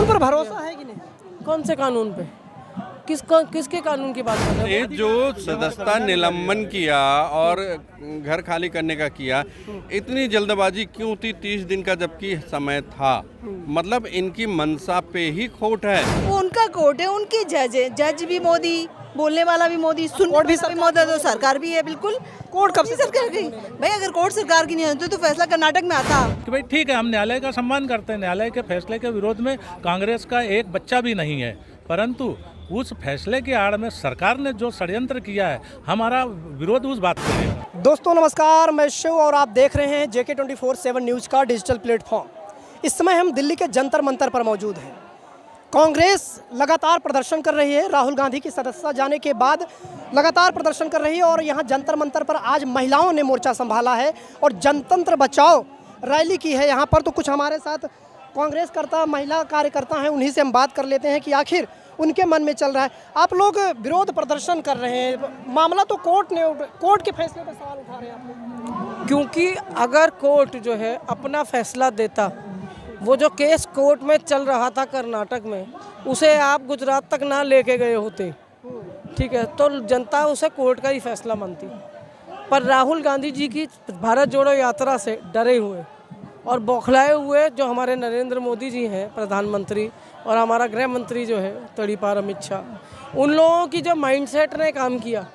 कानून पर भरोसा है कि नहीं? कौन से कानून पे? किसके कानून की बात कर रहे ये जो सदस्यता निलंबन किया और घर खाली करने का किया, इतनी जल्दबाजी क्यों थी 30 दिन का जबकि समय था? मतलब इनकी मंशा पे ही खोट है। वो उनका कोर्ट है, उनके जज है, जज भी मोदी, बोलने वाला भी मोदी, कोर्ट भी सुनने मोदी, तो सरकार भी है। बिल्कुल कोर्ट कब से सरकार गई भाई? अगर कोर्ट सरकार की नहीं होती तो फैसला कर्नाटक में आता कि भाई ठीक है, हम न्यायालय का सम्मान करते हैं, न्यायालय के फैसले के विरोध में कांग्रेस का एक बच्चा भी नहीं है, परंतु उस फैसले की आड़ में सरकार ने जो षड्यंत्र किया है, हमारा विरोध उस बात से है। दोस्तों नमस्कार, मैं शिव और आप देख रहे हैं JK 24/7 न्यूज़ का डिजिटल प्लेटफॉर्म। इस समय हम दिल्ली के जंतर मंतर पर मौजूद हैं। कांग्रेस लगातार प्रदर्शन कर रही है, राहुल गांधी की सदस्यता जाने के बाद लगातार प्रदर्शन कर रही है और यहाँ जंतर मंतर पर आज महिलाओं ने मोर्चा संभाला है और जनतंत्र बचाओ रैली की है यहाँ पर। तो कुछ हमारे साथ कांग्रेस करता महिला कार्यकर्ता हैं, उन्हीं से हम बात कर लेते हैं कि आखिर उनके मन में चल रहा है। आप लोग विरोध प्रदर्शन कर रहे हैं, मामला तो कोर्ट के फैसले पर सवाल उठा रहे हैं आप लोग। क्योंकि अगर कोर्ट जो है अपना फैसला देता, वो जो केस कोर्ट में चल रहा था कर्नाटक में, उसे आप गुजरात तक ना लेके गए होते, ठीक है, तो जनता उसे कोर्ट का ही फैसला मानती। पर राहुल गांधी जी की भारत जोड़ो यात्रा से डरे हुए और बौखलाए हुए जो हमारे नरेंद्र मोदी जी हैं प्रधानमंत्री, और हमारा गृह मंत्री जो है तड़ीपार अमित शाह, उन लोगों की जो माइंडसेट ने काम किया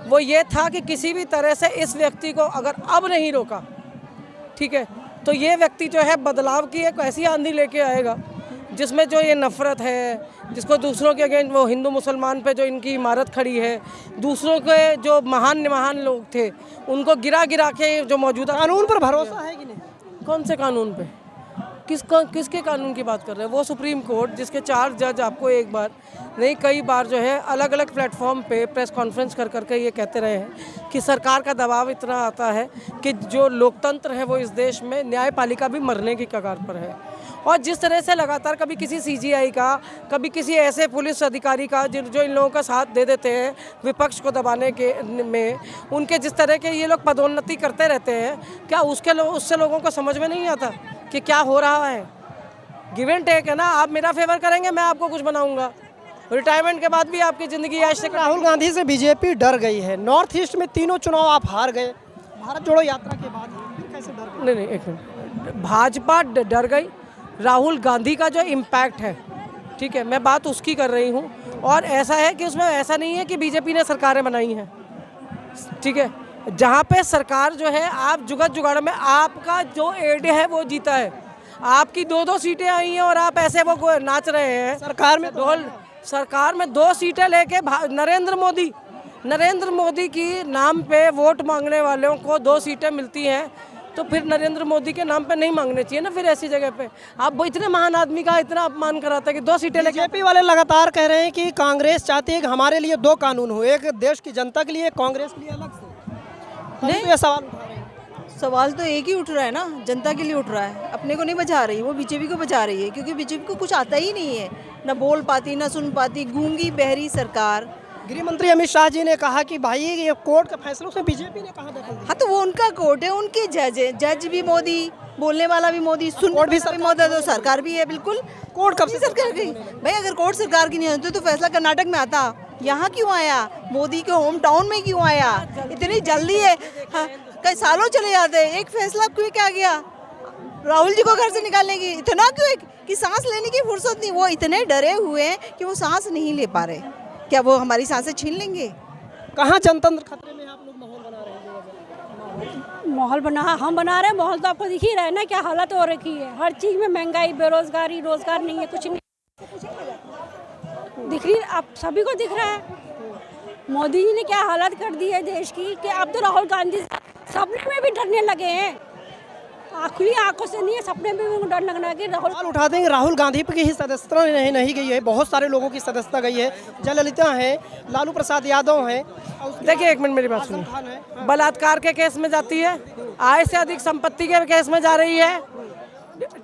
वो ये था कि किसी भी तरह से इस व्यक्ति को अगर अब नहीं रोका, ठीक है, तो ये व्यक्ति जो है बदलाव की एक ऐसी आंधी लेके आएगा जिसमें जो ये नफ़रत है, जिसको दूसरों के अगेंस्ट, वो हिंदू मुसलमान पे जो इनकी इमारत खड़ी है, दूसरों के जो महान लोग थे उनको गिरा के जो मौजूदा कानून पर भरोसा है कि नहीं? कौन से कानून पे? किसके कानून की बात कर रहे हैं? वो सुप्रीम कोर्ट जिसके 4 जज आपको एक बार नहीं कई बार जो है अलग अलग प्लेटफॉर्म पे प्रेस कॉन्फ्रेंस करके ये कहते रहे हैं कि सरकार का दबाव इतना आता है कि जो लोकतंत्र है वो इस देश में न्यायपालिका भी मरने की कगार पर है। और जिस तरह से लगातार कभी किसी CGI का, कभी किसी ऐसे पुलिस अधिकारी का जो इन लोगों का साथ दे देते हैं विपक्ष को दबाने के में, उनके जिस तरह के ये लोग पदोन्नति करते रहते हैं, क्या उससे लोगों को समझ में नहीं आता कि क्या हो रहा है? गिव एंड टेक है ना, आप मेरा फेवर करेंगे, मैं आपको कुछ बनाऊंगा, रिटायरमेंट के बाद भी आपकी ज़िंदगी ऐसे। राहुल गांधी से BJP डर गई है, नॉर्थ ईस्ट में तीनों चुनाव आप हार गए, भारत जोड़ो यात्रा के बाद कैसे डर गए? नहीं, एक मिनट, भाजपा डर गई, राहुल गांधी का जो इम्पैक्ट है, ठीक है, मैं बात उसकी कर रही हूँ। और ऐसा है कि उसमें ऐसा नहीं है कि BJP ने सरकारें बनाई हैं, ठीक है, जहाँ पे सरकार जो है आप जुगत जुगाड़ में आपका जो एड है वो जीता है, आपकी 2-2 सीटें आई हैं और आप ऐसे वो नाच रहे हैं। सरकार में 2 सीटें लेके नरेंद्र मोदी की नाम पे वोट मांगने वालों को 2 सीटें मिलती हैं, तो फिर नरेंद्र मोदी के नाम पे नहीं मांगने चाहिए ना। फिर ऐसी जगह पे आप वो इतने महान आदमी का इतना अपमान कराता है कि 2 सीटें लेके। BJP वाले लगातार कह रहे हैं कि कांग्रेस चाहती है कि हमारे लिए 2 कानून हो, एक देश की जनता के लिए, कांग्रेस के लिए अलग से। नहीं, तो ये सवाल उठा रहे हैं। सवाल तो एक ही उठ रहा है ना, जनता के लिए उठ रहा है, अपने को नहीं बचा रही, वो BJP को बचा रही है, क्योंकि BJP को कुछ आता ही नहीं है, ना बोल पाती ना सुन पाती, गूंगी बहरी सरकार। गृह मंत्री अमित शाह जी ने कहा कि भाई ये कोर्ट का फैसला से BJP ने कहा दखल दी। हाँ, तो वो उनका कोर्ट है, उनके जज है, जज भी मोदी, बोलने वाला भी मोदी, सुनने भी मोदी, तो सरकार भी है। बिल्कुल कोर्ट कब से सरकार गई भाई? अगर कोर्ट सरकार की नहीं होती तो फैसला कर्नाटक में आता, यहाँ क्यों आया? मोदी के होम टाउन में क्यों आया? इतनी जल्दी है, हाँ, कई सालों चले जाते हैं, एक फैसला क्यों क्या गया? राहुल जी को घर से निकालने की इतना क्यों कि सांस लेने की फुर्सत नहीं? वो इतने डरे हुए हैं कि वो सांस नहीं ले पा रहे। क्या वो हमारी सांसें छीन लेंगे? कहाँ जनतंत्र खतरे में? आप लोग माहौल बना रहे हैं। माहौल हम बना रहे हैं, माहौल तो आपको दिख ही रहा है ना क्या हालत हो रखी है। हर चीज़ में महंगाई, बेरोजगारी, रोजगार नहीं है, कुछ नहीं दिख रही, आप सभी को दिख रहा है। मोदी जी ने क्या हालत कर दी है देश की कि अब तो राहुल गांधी सपने में भी डरने लगे हैं, खुली आंखों से नहीं है, सपने में भी डर लगना कि राहुल उठा देंगे। राहुल गांधी की ही सदस्यता नहीं गई है, बहुत सारे लोगों की सदस्यता गई है, जयललिता है, लालू प्रसाद यादव हैं। देखिए एक मिनट मेरी बात सुनिए, बलात्कार के केस में जाती है, आय से अधिक संपत्ति के केस में जा रही है,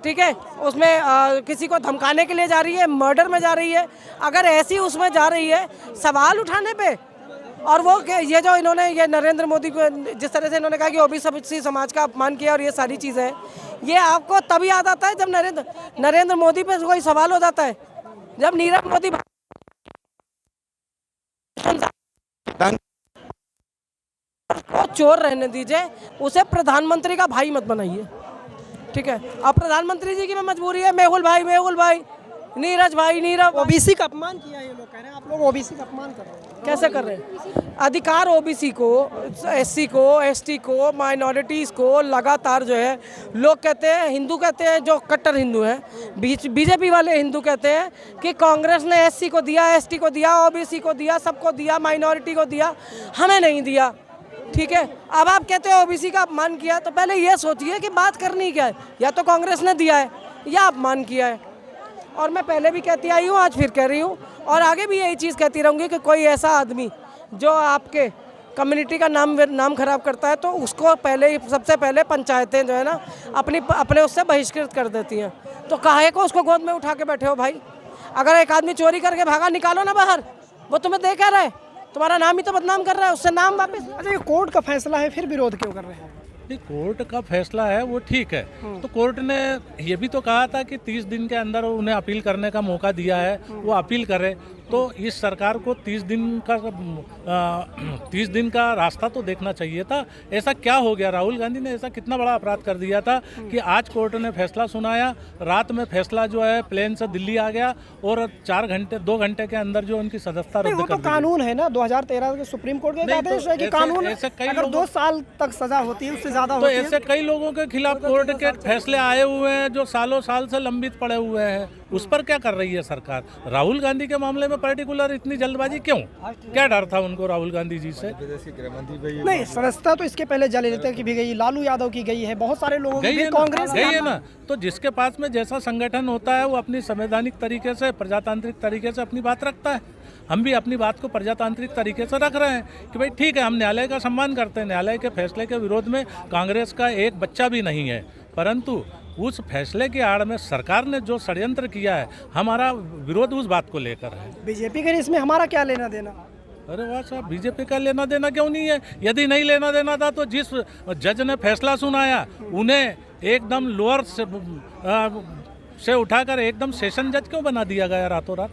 ठीक है, उसमें किसी को धमकाने के लिए जा रही है, मर्डर में जा रही है। अगर ऐसी उसमें जा रही है सवाल उठाने पे, और वो ये जो इन्होंने ये नरेंद्र मोदी को जिस तरह से इन्होंने कहा कि OBC समाज का अपमान किया और ये सारी चीज़ें, ये आपको तभी याद आता है जब नरेंद्र मोदी पे कोई सवाल हो जाता है, जब नीरव मोदी को चोर रहने दीजिए, उसे प्रधानमंत्री का भाई मत बनाइए, ठीक है। अब प्रधानमंत्री जी की में मजबूरी है, मेहुल भाई, नीरज भाई, नीरव ओबीसी का अपमान किया, ये लोग कह रहे हैं। आप लोग ओबीसी का अपमान कर रहे हैं। कैसे कर रहे हैं? अधिकार ओबीसी को, एससी को, एसटी को, माइनॉरिटीज़ को लगातार जो है लोग कहते हैं, हिंदू कहते हैं, जो कट्टर हिंदू हैं, बीजेपी वाले हिंदू कहते हैं कि कांग्रेस ने एससी को दिया, एसटी को दिया, ओबीसी को दिया, सबको दिया, माइनॉरिटी को दिया, हमें नहीं दिया, ठीक है। अब आप कहते हो ओबीसी का अपमान किया, तो पहले ये सोचिए कि बात करनी क्या है। या तो कांग्रेस ने दिया है या अपमान किया है। और मैं पहले भी कहती आई हूँ, आज फिर कह रही हूँ और आगे भी यही चीज़ कहती रहूँगी कि कोई ऐसा आदमी जो आपके कम्युनिटी का नाम खराब करता है, तो उसको सबसे पहले पंचायतें जो है ना अपने उससे बहिष्कृत कर देती हैं। तो काहे को उसको गोद में उठा के बैठे हो भाई? अगर एक आदमी चोरी करके भागा, निकालो ना बाहर, वो तुम्हें देख रहा है, तुम्हारा नाम ही तो बदनाम कर रहा है, उससे नाम वापस। अच्छा, ये कोर्ट का फैसला है, फिर विरोध क्यों कर रहे हैं? नहीं, कोर्ट का फैसला है वो ठीक है। तो कोर्ट ने ये भी तो कहा था कि 30 दिन के अंदर उन्हें अपील करने का मौका दिया है, वो अपील करे। तो इस सरकार को 30 दिन का रास्ता तो देखना चाहिए था। ऐसा क्या हो गया? राहुल गांधी ने ऐसा कितना बड़ा अपराध कर दिया था कि आज कोर्ट ने फैसला सुनाया, रात में फैसला जो है प्लेन से दिल्ली आ गया और 2 घंटे के अंदर जो उनकी सदस्यता रद्द कर दी। कानून है ना, 2013 के सुप्रीम कोर्ट का आदेश है कि कानून अगर 2 साल तक सजा होती है, उससे ज्यादा होती है। ऐसे कई लोगों के खिलाफ कोर्ट के फैसले आए हुए हैं जो सालों साल से लंबित पड़े हुए हैं, उस पर क्या कर रही है सरकार? राहुल गांधी के मामले में पर्टिकुलर इतनी जल्दबाजी क्यों? क्या डर था उनको राहुल गांधी जी से? नहीं, सदस्यता तो इसके पहले जयललिता की भी गई, लालू यादव की गई है, बहुत सारे लोगों की कांग्रेस गई है ना। तो जिसके पास में जैसा संगठन होता है वो अपनी संवैधानिक तरीके से, प्रजातांत्रिक तरीके से अपनी बात रखता है। हम भी अपनी बात को प्रजातांत्रिक तरीके से रख रहे हैं कि भाई ठीक है, हम न्यायालय का सम्मान करते हैं, न्यायालय के फैसले के विरोध में कांग्रेस का एक बच्चा भी नहीं है, परंतु उस फैसले की आड़ में सरकार ने जो षड्यंत्र किया है, हमारा विरोध उस बात को लेकर है। बीजेपी के इसमें हमारा क्या लेना देना? अरे वाह साहब, बीजेपी का लेना देना क्यों नहीं है? यदि नहीं लेना देना था तो जिस जज ने फैसला सुनाया उन्हें एकदम लोअर से उठाकर एकदम सेशन जज क्यों बना दिया गया रातों रात?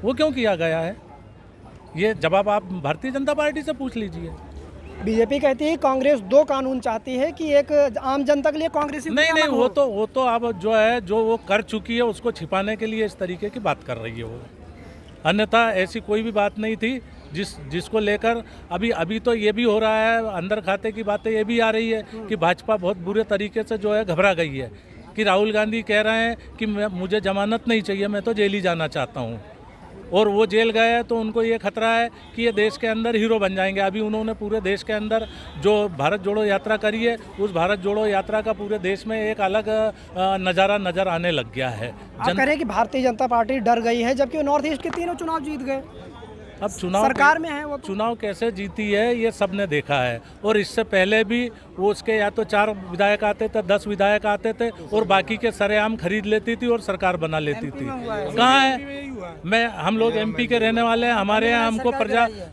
वो क्यों किया गया है? ये जवाब आप भारतीय जनता पार्टी से पूछ लीजिए। बीजेपी कहती है कांग्रेस 2 कानून चाहती है कि एक आम जनता के लिए कांग्रेसी नहीं, वो तो अब जो है, जो वो कर चुकी है उसको छिपाने के लिए इस तरीके की बात कर रही है वो। अन्यथा ऐसी कोई भी बात नहीं थी जिसको लेकर अभी तो ये भी हो रहा है, अंदर खाते की बातें ये भी आ रही है कि भाजपा बहुत बुरे तरीके से जो है घबरा गई है कि राहुल गांधी कह रहे हैं कि मुझे जमानत नहीं चाहिए, मैं तो जेल ही जाना चाहता हूँ। और वो जेल गए हैं तो उनको ये खतरा है कि ये देश के अंदर हीरो बन जाएंगे। अभी उन्होंने पूरे देश के अंदर जो भारत जोड़ो यात्रा करी है, उस भारत जोड़ो यात्रा का पूरे देश में एक अलग नज़ारा नज़र आने लग गया है। आप कह रहे हैं कि भारतीय जनता पार्टी डर गई है, जबकि नॉर्थ ईस्ट के 3 चुनाव जीत गए। अब चुनाव सरकार में है वो, चुनाव कैसे जीती है ये सबने देखा है। और इससे पहले भी वो उसके या तो 4 विधायक आते थे, 10 विधायक आते थे और बाकी के सरेआम खरीद लेती थी और सरकार बना लेती थी। कहाँ है? हम लोग एमपी के रहने वाले हैं, हमारे यहाँ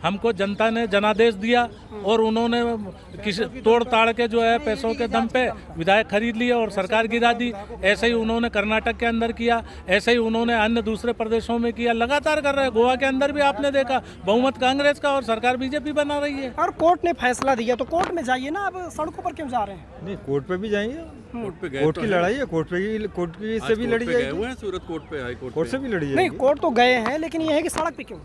हमको जनता ने जनादेश दिया और उन्होंने किसी तोड़ ताड़ के जो है पैसों के दम पे विधायक खरीद लिए और सरकार गिरा दी। ऐसे ही उन्होंने कर्नाटक के अंदर किया, ऐसे ही उन्होंने अन्य दूसरे प्रदेशों में किया, लगातार कर रहे हैं। गोवा के अंदर भी आपने देखा बहुमत कांग्रेस का और सरकार बीजेपी बना रही है। और कोर्ट ने फैसला दिया तो कोर्ट में जाइए ना, अब सड़कों पर क्यों जा रहे हैं? नहीं, कोर्ट पे भी जाएंगे, कोर्ट पे गए, कोर्ट की लड़ाई है, कोर्ट की से भी लड़ी जाएगी। हुए हैं सूरत कोर्ट पे, हाई कोर्ट कोर्ट से भी लड़ी जाएगी। नहीं, कोर्ट तो गए हैं, लेकिन ये है कि सड़क पे क्यों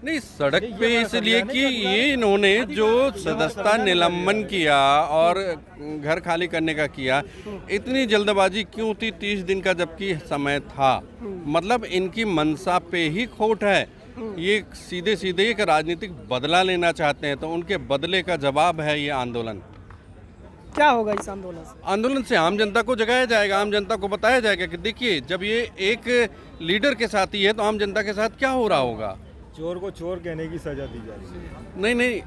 नहीं? सड़क पे इसलिए कि ये इन्होंने जो सदस्यता निलंबन किया और घर खाली करने का किया, इतनी जल्दबाजी क्यों थी 30 दिन का जबकि समय था? मतलब इनकी मंशा पे ही खोट है। ये सीधे सीधे एक राजनीतिक बदला लेना चाहते हैं, तो उनके बदले का जवाब है ये आंदोलन। क्या होगा इस आंदोलन से? आंदोलन से आम जनता को जगाया जाएगा, आम जनता को बताया जाएगा कि देखिए, जब ये एक लीडर के साथ ही है तो आम जनता के साथ क्या हो रहा होगा। चोर को चोर कहने की सजा दी जा रही है। नहीं,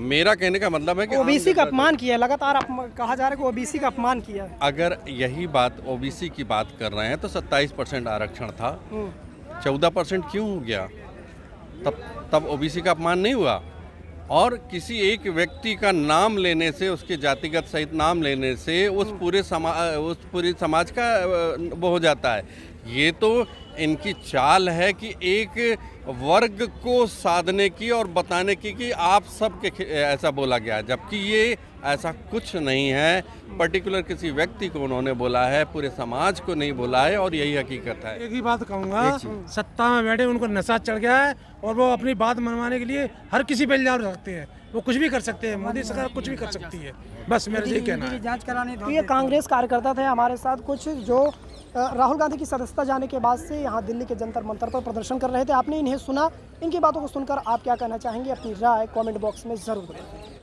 मेरा कहने का मतलब है कि ओबीसी का अपमान किया, लगातार कहा जा रहा है कि ओबीसी का अपमान किया। अगर यही बात ओबीसी की बात कर रहे हैं तो 27% आरक्षण था, 14% क्यों हो गया? तब ओबीसी का अपमान नहीं हुआ? और किसी एक व्यक्ति का नाम लेने से, उसके जातिगत सहित नाम लेने से उस पूरे समाज का वो हो जाता है। ये तो इनकी चाल है कि एक वर्ग को साधने की और बताने की कि आप सब के ऐसा बोला गया, जबकि ये ऐसा कुछ नहीं है। पर्टिकुलर किसी व्यक्ति को उन्होंने बोला है, पूरे समाज को नहीं बोला है, और यही हकीकत है। एक ही बात कहूँगा, सत्ता में बैठे उनको नशा चढ़ गया है और वो अपनी बात मनवाने के लिए हर किसी पे इल्जाम रख सकते हैं। वो कुछ भी कर सकते हैं, मोदी सरकार कुछ भी कर सकती है। बस मेरा यही कहना है। तो ये कांग्रेस कार्यकर्ता थे हमारे साथ कुछ, जो राहुल गांधी की सदस्यता जाने के बाद से यहाँ दिल्ली के जंतर मंतर पर प्रदर्शन कर रहे थे। आपने इन्हें सुना, इनकी बातों को सुनकर आप क्या कहना चाहेंगे? अपनी राय कमेंट बॉक्स में ज़रूर दें।